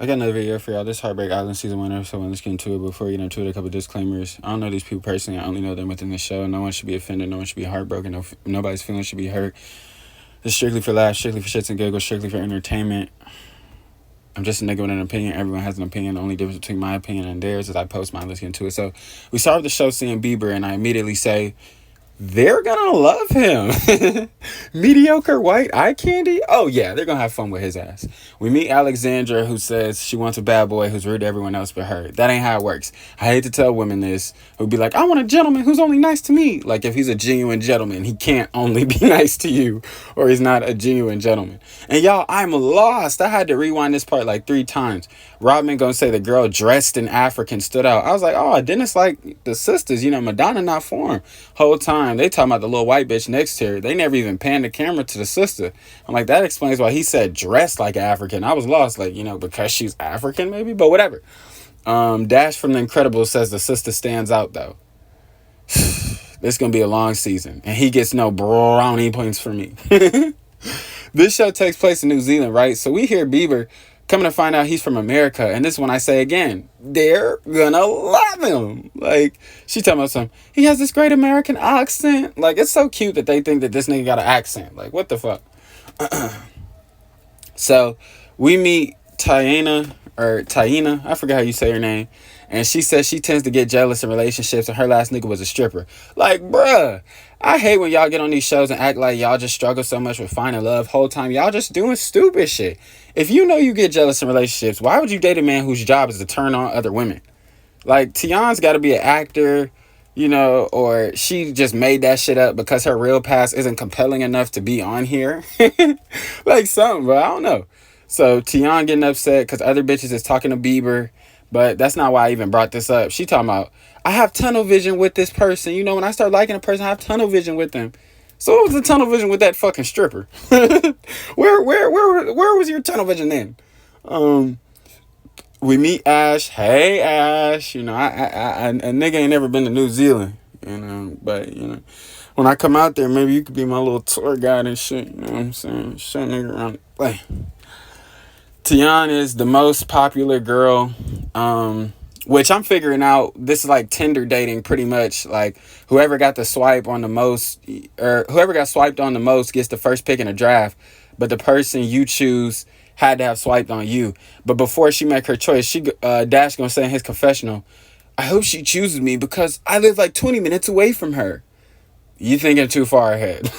I got another video for y'all. This Heartbreak Island season 1, so let's get into it. Before we get into it, a couple disclaimers. I don't know these people personally. I only know them within the show. No one should be offended. No one should be heartbroken. Nobody's feelings should be hurt. It's strictly for laughs, strictly for shits and giggles, strictly for entertainment. I'm just a nigga with an opinion. Everyone has an opinion. The only difference between my opinion and theirs is I post mine. Let's get into it. So we start with the show seeing Bieber, and I immediately say, they're gonna love him. Mediocre white eye candy? Oh yeah, they're gonna have fun with his ass. We meet Alexandra, who says she wants a bad boy who's rude to everyone else but her. That ain't how it works. I hate to tell women this, who'd be like, I want a gentleman who's only nice to me. Like, if he's a genuine gentleman, he can't only be nice to you, or he's not a genuine gentleman. And y'all, I'm lost. I had to rewind this part like 3 times. Rodman gonna say the girl dressed in African stood out. I was like, oh, didn't it's like the sisters, Madonna not for him. Whole time they talking about the little white bitch next to her. They never even panned the camera to the sister. I'm like, that explains why he said dressed like African. I was lost, like, because she's African maybe, but whatever. Dash from The Incredibles says the sister stands out though. This gonna be a long season, and he gets no brownie points for me. This show takes place in New Zealand, right? So we hear Bieber. Coming to find out he's from America. And this one I say again, they're gonna love him. Like, she talking about something. He has this great American accent. Like, it's so cute that they think that this nigga got an accent. Like, what the fuck? So, we meet Taina. I forgot how you say her name. And she says she tends to get jealous in relationships, and her last nigga was a stripper. Like, bruh, I hate when y'all get on these shows and act like y'all just struggle so much with finding love. Whole time y'all just doing stupid shit. If you know you get jealous in relationships, why would you date a man whose job is to turn on other women? Like, Tiana's got to be an actor, or she just made that shit up because her real past isn't compelling enough to be on here. Like, something, bro. I don't know. So Tiana getting upset because other bitches is talking to Bieber. But that's not why I even brought this up. She talking about, I have tunnel vision with this person. When I start liking a person, I have tunnel vision with them. So what was the tunnel vision with that fucking stripper? Where was your tunnel vision then? We meet Ash. Hey, Ash. A nigga ain't never been to New Zealand. But, when I come out there, maybe you could be my little tour guide and shit. You know what I'm saying? Show nigga around. Like, Tiana is the most popular girl, which I'm figuring out, this is like Tinder dating pretty much. Like, whoever got the swipe on the most, or whoever got swiped on the most gets the first pick in a draft, but the person you choose had to have swiped on you. But before she make her choice, Dash gonna say in his confessional, I hope she chooses me because I live like 20 minutes away from her. You thinking too far ahead.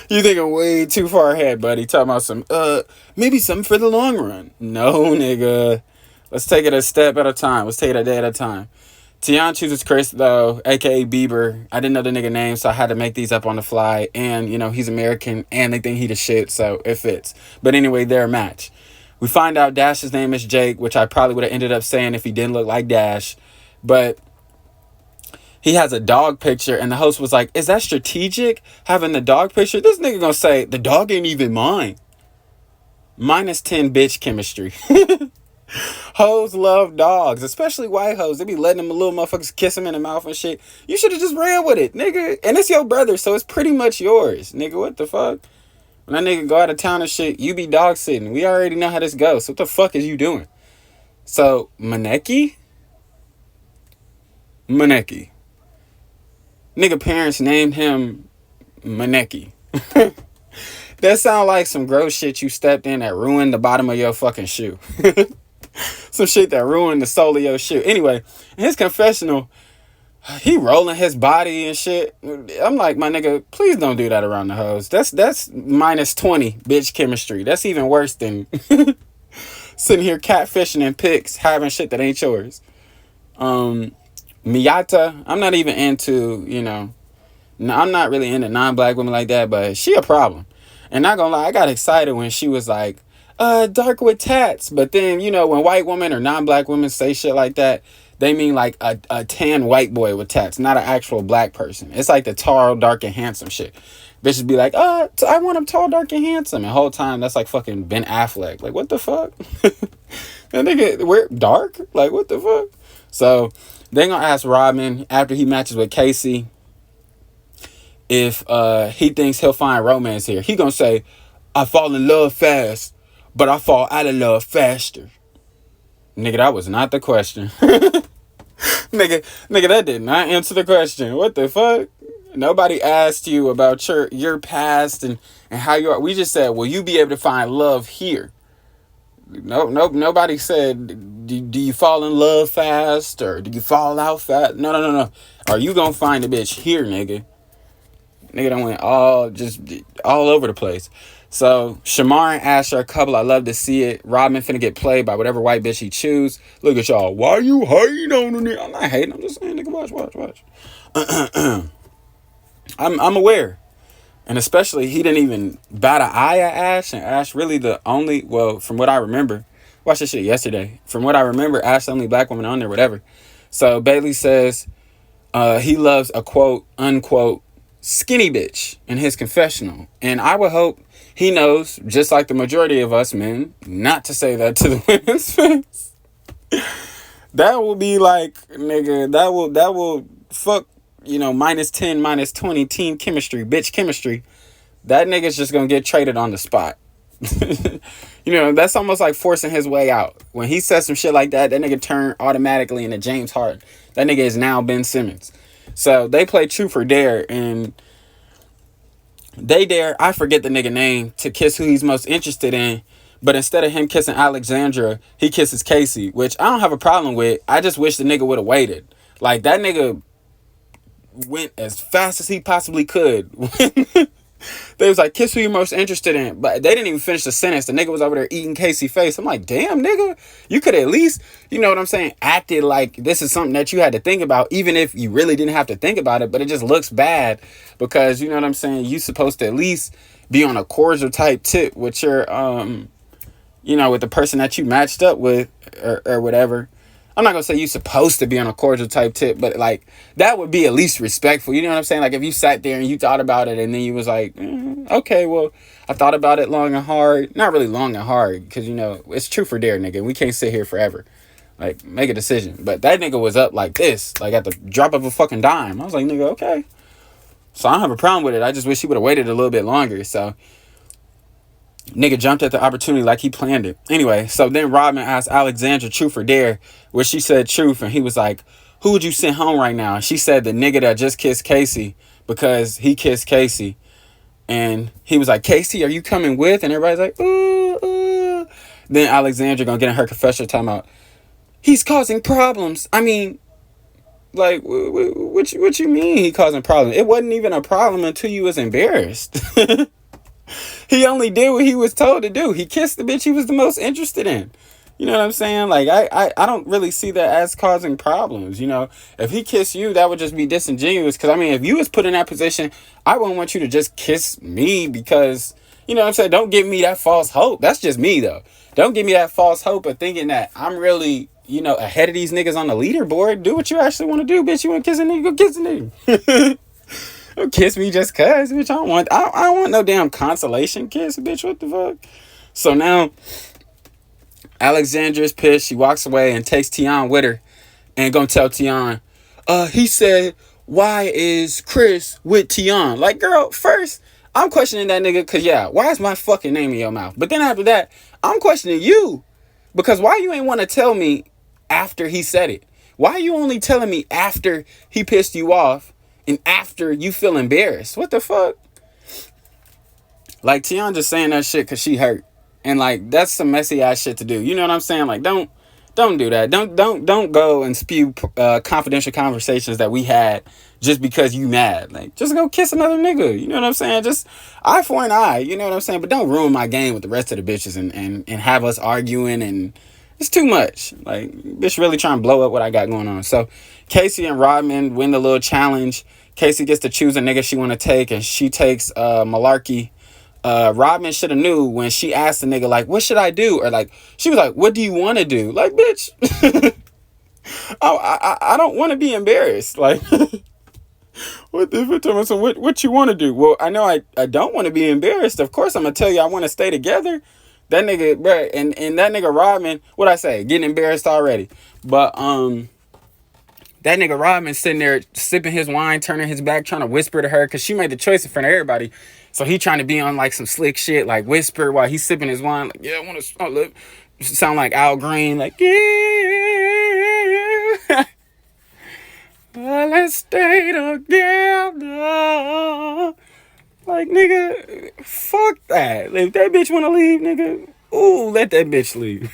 You thinking way too far ahead, buddy. Talking about maybe something for the long run. No, nigga. Let's take it a step at a time. Let's take it a day at a time. Tiana chooses Chris, though, a.k.a. Bieber. I didn't know the nigga name, so I had to make these up on the fly. And, he's American, and they think he the shit, so it fits. But anyway, they're a match. We find out Dash's name is Jake, which I probably would have ended up saying if he didn't look like Dash. But he has a dog picture, and the host was like, is that strategic, having the dog picture? This nigga gonna say, the dog ain't even mine. -10 bitch chemistry. Hoes love dogs, especially white hoes. They be letting them little motherfuckers kiss them in the mouth and shit. You should have just ran with it, nigga. And it's your brother, so it's pretty much yours. Nigga, what the fuck? When that nigga go out of town and shit, you be dog sitting. We already know how this goes. So what the fuck is you doing? So, Maneki? Nigga parents named him Maneki. That sound like some gross shit you stepped in that ruined the bottom of your fucking shoe. Some shit that ruined the sole of your shoe. Anyway, in his confessional, he rolling his body and shit. I'm like, my nigga, please don't do that around the hoes. That's -20 bitch chemistry. That's even worse than sitting here catfishing in pics, having shit that ain't yours. Miyata, I'm not even into, I'm not really into non-black women like that, but she a problem. And not gonna lie, I got excited when she was like, dark with tats. But then, when white women or non-black women say shit like that, they mean like a tan white boy with tats, not an actual black person. It's like the tall, dark, and handsome shit. Bitches be like, I want him tall, dark, and handsome. And the whole time, that's like fucking Ben Affleck. Like, what the fuck? That nigga, we're dark? Like, what the fuck? So, they gonna ask Rodman, after he matches with Casey, if he thinks he'll find romance here. He gonna say, I fall in love fast. but I fall out of love faster. Nigga, that was not the question. nigga, that did not answer the question. What the fuck? Nobody asked you about your past and how you are. We just said, will you be able to find love here? Nobody said, do you fall in love fast or do you fall out fast? No. Are you gonna find a bitch here, nigga? Nigga done went all over the place. So Shamar and Ash are a couple. I love to see it. Rodman finna get played by whatever white bitch he choose. Look at y'all. Why you hating on it? I'm not hating. I'm just saying, nigga, watch. I'm aware. And especially, he didn't even bat an eye at Ash. And Ash really the only, well, from what I remember, watched this shit yesterday. From what I remember, Ash the only black woman on there, whatever. So Bailey says he loves a quote, unquote, skinny bitch in his confessional. And I would hope he knows, just like the majority of us men, not to say that to the women's face. That will be like, nigga, that will fuck, -10, -20 team chemistry, bitch chemistry. That nigga's just gonna get traded on the spot. That's almost like forcing his way out. When he says some shit like that nigga turn automatically into James Harden. That nigga is now Ben Simmons. So they play truth or dare, and they dare, I forget the nigga name, to kiss who he's most interested in. But instead of him kissing Alexandra, he kisses Casey, which I don't have a problem with. I just wish the nigga would have waited. Like, that nigga went as fast as he possibly could. They was like, kiss who you're most interested in. But they didn't even finish the sentence. The nigga was over there eating Casey's face. I'm like, damn, nigga. You could at least, you know what I'm saying, acted like this is something that you had to think about, even if you really didn't have to think about it. But it just looks bad because, you know what I'm saying, you supposed to at least be on a cordial type tip with your, with the person that you matched up with or whatever. I'm not going to say you're supposed to be on a cordial type tip, but like that would be at least respectful. You know what I'm saying? Like if you sat there and you thought about it and then you was like, okay, well, I thought about it long and hard. Not really long and hard because, it's truth or dare, nigga. We can't sit here forever. Like, make a decision. But that nigga was up like this, like at the drop of a fucking dime. I was like, nigga, okay. So I don't have a problem with it. I just wish he would have waited a little bit longer. So nigga jumped at the opportunity like he planned it. Anyway, so then Rodman asked Alexandra truth or dare, where she said truth, and he was like, who would you send home right now? And she said the nigga that just kissed Casey because he kissed Casey. And he was like, Casey, are you coming with? And everybody's like, ooh. Then Alexandra gonna get in her confessional talking about, he's causing problems. I mean, like, what you mean he causing problems? It wasn't even a problem until you was embarrassed. He only did what he was told to do. He kissed the bitch he was the most interested in. You know what I'm saying? Like, I don't really see that as causing problems. If he kissed you, that would just be disingenuous. Because, I mean, if you was put in that position, I wouldn't want you to just kiss me because, you know what I'm saying? Don't give me that false hope. That's just me, though. Don't give me that false hope of thinking that I'm really, ahead of these niggas on the leaderboard. Do what you actually want to do, bitch. You want to kiss a nigga? Go kiss a nigga. Don't kiss me just cause, bitch. I don't want no damn consolation kiss, bitch. What the fuck? So now Alexandra's pissed. She walks away and takes Tion with her and gonna tell Tion, he said, why is Chris with Tion? Like, girl, first I'm questioning that nigga because, why is my fucking name in your mouth? But then after that, I'm questioning you because why you ain't want to tell me after he said it? Why you only telling me after he pissed you off and after you feel embarrassed? What the fuck? Like, Tion just saying that shit because she hurt. And, like, that's some messy ass shit to do. You know what I'm saying? Like, don't do that. Don't go and spew confidential conversations that we had just because you mad. Like, just go kiss another nigga. You know what I'm saying? Just eye for an eye. You know what I'm saying? But don't ruin my game with the rest of the bitches and have us arguing. And it's too much. Like, bitch really trying to blow up what I got going on. So Casey and Rodman win the little challenge. Casey gets to choose a nigga she want to take, and she takes Malarkey. Rodman should have knew when she asked the nigga, like, what should I do? Or, like, she was like, what do you want to do? Like, bitch, I don't want to be embarrassed. Like, what you want to do? Well, I know I don't want to be embarrassed. Of course, I'm going to tell you I want to stay together. That nigga, bruh, and that nigga Rodman, what'd I say? Getting embarrassed already. But, that nigga Rodman sitting there sipping his wine, turning his back, trying to whisper to her because she made the choice in front of everybody. So he trying to be on like some slick shit, like whisper while he's sipping his wine. Like, yeah, I want to sound like Al Green. Like, yeah, well, let's stay together. Like, nigga, fuck that. If that bitch want to leave, nigga, ooh, let that bitch leave.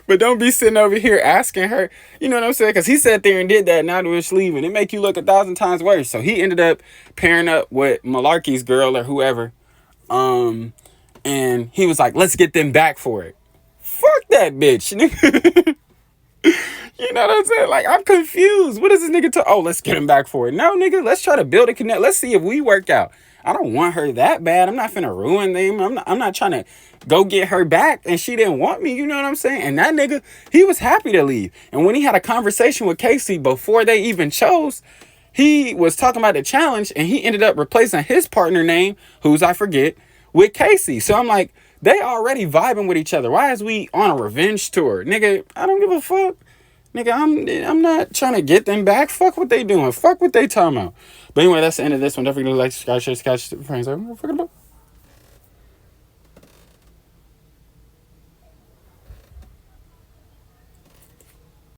But don't be sitting over here asking her, you know what I'm saying? Because he sat there and did that, now the bitch leaving. It make you look 1,000 times worse. So he ended up pairing up with Malarkey's girl or whoever. And he was like, let's get them back for it. Fuck that bitch, nigga. You know what I'm saying? Like, I'm confused. What is this nigga oh, let's get him back for it. No, nigga, let's try to build a connect. Let's see if we work out. I don't want her that bad. I'm not finna ruin them. I'm not trying to go get her back and she didn't want me. You know what I'm saying? And that nigga, he was happy to leave. And when he had a conversation with Casey before they even chose, he was talking about the challenge and he ended up replacing his partner name, whose I forget, with Casey. So I'm like, they already vibing with each other. Why is we on a revenge tour? Nigga, I don't give a fuck. Nigga, I'm not trying to get them back. Fuck what they doing. Fuck what they talking about. But anyway, that's the end of this one. Don't forget to like, subscribe, share, friends.